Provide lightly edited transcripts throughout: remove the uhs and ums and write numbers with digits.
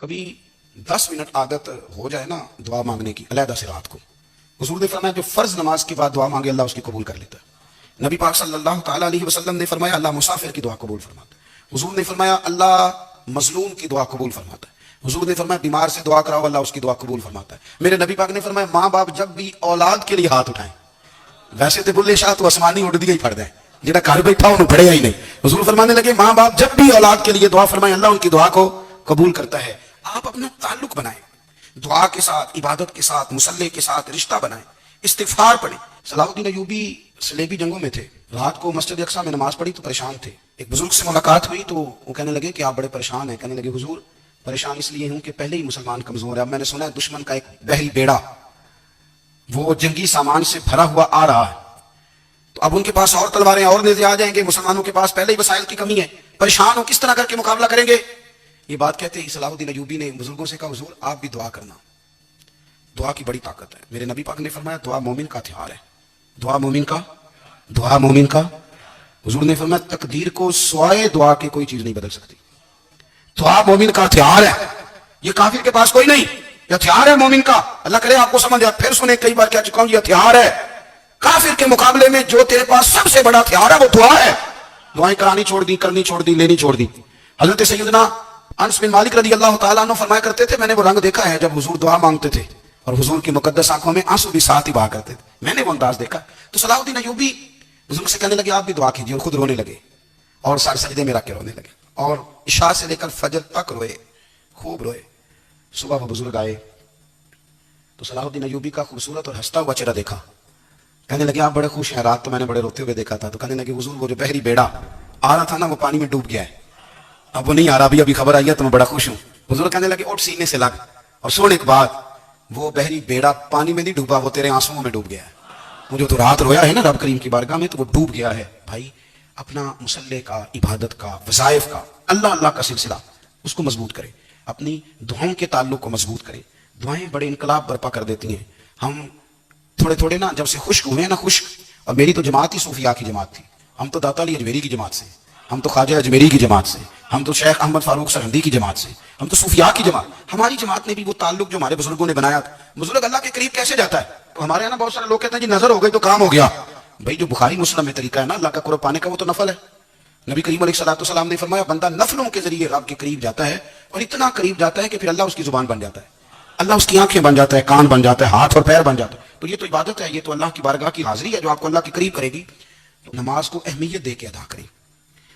کبھی 10 منٹ عادت ہو جائے نا دعا مانگنے کی علیحدہ سے رات کو، حضور نے فرمایا جو فرض نماز کے بعد دعا مانگے اللہ اس کی قبول کر لیتا ہے۔ نبی پاک صلی اللہ تعالیٰ علیہ وسلم نے فرمایا اللہ مسافر کی دعا قبول فرماتا ہے۔ حضور نے فرمایا اللہ مظلوم کی دعا قبول فرماتا ہے۔ حضور نے فرمایا بیمار سے دعا کراؤ اللہ اس کی دعا قبول فرماتا ہے۔ میرے نبی پاک نے فرمایا ماں باپ جب بھی اولاد کے لیے ہاتھ اٹھائیں، ویسے تو بلے شاہ تو آسمانی اڑ دیا ہی پڑ دیں، جہاں گھر بیٹھا انہوں پڑھے ہی نہیں۔ حضور فرمانے لگے ماں باپ جب بھی اولاد کے لیے دعا فرمائیں اللہ ان کی دعا کو قبول کرتا ہے۔ آپ اپنا تعلق بنائیں، دعا کے ساتھ، عبادت کے ساتھ، مصلی کے ساتھ رشتہ بنائیں، استغفار پڑھیں۔ صلاح الدین ایوبی صلیبی جنگوں میں تھے، رات کو مسجد اقصی میں نماز پڑھی تو پریشان تھے۔ ایک بزرگ سے ملاقات ہوئی تو وہ کہنے لگے کہ آپ بڑے پریشان ہیں۔ کہنے لگے حضور پریشان اس لیے ہوں کہ پہلے ہی مسلمان کمزور ہے، اب میں نے سنا ہے دشمن کا ایک بحری بیڑا وہ جنگی سامان سے بھرا ہوا آ رہا ہے، تو اب ان کے پاس اور تلواریں اور نیزے آ جائیں گے، مسلمانوں کے پاس پہلے ہی وسائل کی کمی ہے، پریشان ہو کس طرح کر کے مقابلہ کریں گے۔ یہ بات کہتے ہی صلاح الدین ایوبی نے بزرگوں سے کہا حضور آپ بھی دعا کرنا، دعا کی بڑی طاقت ہے۔ میرے نبی پاک نے فرمایا دعا مومن کا ہتھیار ہے، دعا مومن کا، دعا مومن کا۔ حضور نے فرمایا تقدیر کو سوائے دعا کے کوئی چیز نہیں بدل سکتی، دعا مومن کا ہتھیار ہے، یہ کافر کے پاس کوئی نہیں، یہ ہتھیار ہے مومن کا۔ اللہ کرے آپ کو سمجھ آیا، پھر سنیں کئی بار کہہ چکا ہوں یہ ہتھیار ہے۔ کافر کے مقابلے میں جو تیرے پاس سب سے بڑا ہتھیار ہے وہ دعا ہے۔ دعائیں کرانی چھوڑ دی، کرنی چھوڑ دی، لینی چھوڑ دی۔ حضرت سیدنا انس بن مالک رضی اللہ تعالیٰ عنہ فرمایا کرتے تھے میں نے وہ رنگ دیکھا ہے جب حضور دعا مانگتے تھے اور حضور کی مقدس آنکھوں میں آنسو بھی ساتھ ہی بہا کرتے تھے، میں نے وہ انداز دیکھا۔ تو صلاح الدین ایوبی بزرگ سے کہنے لگے آپ بھی دعا کیجیے، اور خود رونے لگے اور سر سجدے میں رکھ کے رونے لگے، اور عشاء سے لے کر فجر تک روئے، خوب روئے۔ صبح وہ بزرگ آئے تو صلاح الدین ایوبی کا خوبصورت اور ہنستا ہوا چہرہ دیکھا، کہنے لگے آپ بڑے خوش ہیں، رات تو میں نے بڑے روتے ہوئے دیکھا تھا۔ تو کہنے لگے حضور وہ جو بحری بیڑا آ رہا تھا نا وہ پانی میں ڈوب گیا ہے، اب وہ نہیں آ رہا، ابھی خبر آئی ہے تو میں بڑا خوش ہوں۔ حضور کہنے لگے اٹھ سینے سے لگ اور سن ایک بات، وہ بحری بیڑا پانی میں نہیں ڈوبا، وہ تیرے آنسوؤں میں ڈوب گیا ہے۔ وہ جو تو رات رویا ہے نا رب کریم کی بارگاہ میں تو وہ ڈوب گیا ہے۔ بھائی اپنا مصلی کا، عبادت کا، وظائف کا، اللہ کا سلسلہ اس کو مضبوط کرے، اپنی دعاؤں کے تعلق کو مضبوط کرے۔ دعائیں بڑے انقلاب برپا کر دیتی ہیں۔ ہم تھوڑے تھوڑے نا جب سے خشک ہوئے نا خشک، اور میری تو جماعت ہی صوفیاء کی جماعت تھی، ہم تو داتا علی اجمیری کی جماعت سے، ہم تو خواجہ اجمیری کی جماعت سے، ہم تو شیخ احمد فاروق سرہندی کی جماعت سے، ہم تو صوفیاء کی جماعت۔ ہماری جماعت نے بھی وہ تعلق جو ہمارے بزرگوں نے بنایا تھا۔ بزرگ اللہ کے قریب کیسے جاتا ہے؟ تو ہمارے یہاں نا بہت سارے لوگ کہتے ہیں جی نظر ہو گئی تو کام ہو گیا۔ بھائی جو بخاری مسلم میں طریقہ ہے نا اللہ کا قرب پانے کا وہ تو نفل ہے۔ نبی کریم علیہ الصلوۃ والسلام نے فرمایا بندہ نفلوں کے ذریعے رب کے قریب جاتا ہے، اور اتنا قریب جاتا ہے کہ پھر اللہ اس کی زبان بن جاتا ہے، اللہ اس کی آنکھیں بن جاتا ہے، کان بن جاتا ہے، ہاتھ اور پیر بن جاتا ہے۔ تو یہ تو عبادت ہے، یہ تو اللہ کی بارگاہ کی حاضری ہے جو آپ کو اللہ کے قریب کرے گی۔ تو نماز کو اہمیت دے کے ادا کریں،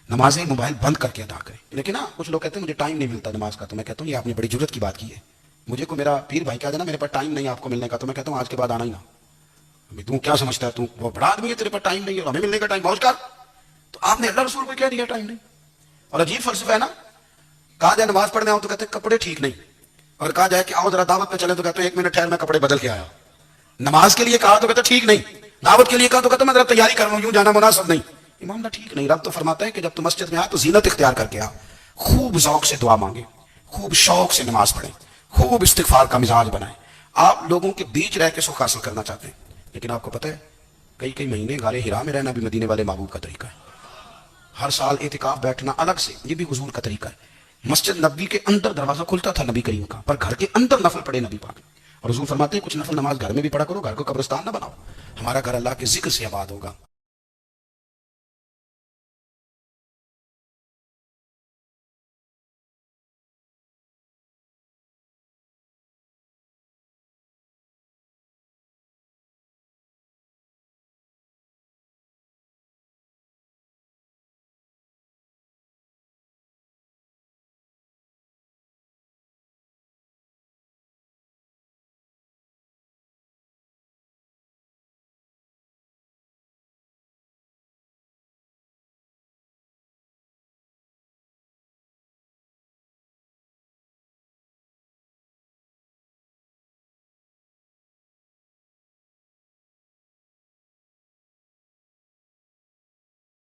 نمازیں موبائل بند کر کے ادا کریں۔ لیکن نا کچھ لوگ کہتے ہیں مجھے ٹائم نہیں ملتا نماز کا، تو میں کہتا ہوں یہ آپ نے بڑی ضرورت کی بات کی ہے۔ مجھے کو میرا پیر بھائی کہا جانا میرے پاس ٹائم نہیں ہے آپ کو ملنے کا، تو میں کہتا ہوں آج کے بعد آنا ہی نہ۔ تو کیا سمجھتا ہے تو وہ بڑا آدمی ہے تیرے پاس ٹائم نہیں ہے اور ہمیں ملنے کا ٹائم پہنچ کر، تو آپ نے اللہ رسول کو کہہ دیا ٹائم نہیں۔ اور عجیب فلسفہ ہے نا، کہا جائے نماز پڑھنے آؤ تو کہتے ہیں کپڑے ٹھیک نہیں، اور کہا جائے کہ آؤ ذرا دعوت پہ چلے تو کہتے ہیں 1 منٹ ٹھہر میں کپڑے بدل کے آیا۔ نماز کے لیے کہا تو کہتے ٹھیک نہیں، دعوت کے لیے کہا تو کہتے میں ذرا تیاری کر رہا ہوں، یوں جانا مناسب نہیں۔ معاملہ ٹھیک نہیں۔ رب تو فرماتا ہے کہ جب تم مسجد میں آ تو زینت اختیار کر کے آ، خوب ذوق سے دعا مانگے، خوب شوق سے نماز پڑھیں، خوب استغفار کا مزاج بنائیں۔ آپ لوگوں کے بیچ رہ کے سکھ حاصل کرنا چاہتے ہیں، لیکن آپ کو پتہ ہے کئی مہینے غار حرا میں رہنا بھی مدینے والے محبوب کا طریقہ ہے۔ ہر سال اعتکاف بیٹھنا الگ سے، یہ بھی حضور کا طریقہ ہے۔ مسجد نبوی کے اندر دروازہ کھلتا تھا نبی کریم کا، پر گھر کے اندر نفل پڑھے نبی پاک، اور حضور فرماتے ہیں کچھ نفل نماز گھر میں بھی پڑھا کرو، گھر کو قبرستان نہ بناؤ، ہمارا گھر اللہ کے ذکر سے آباد ہوگا۔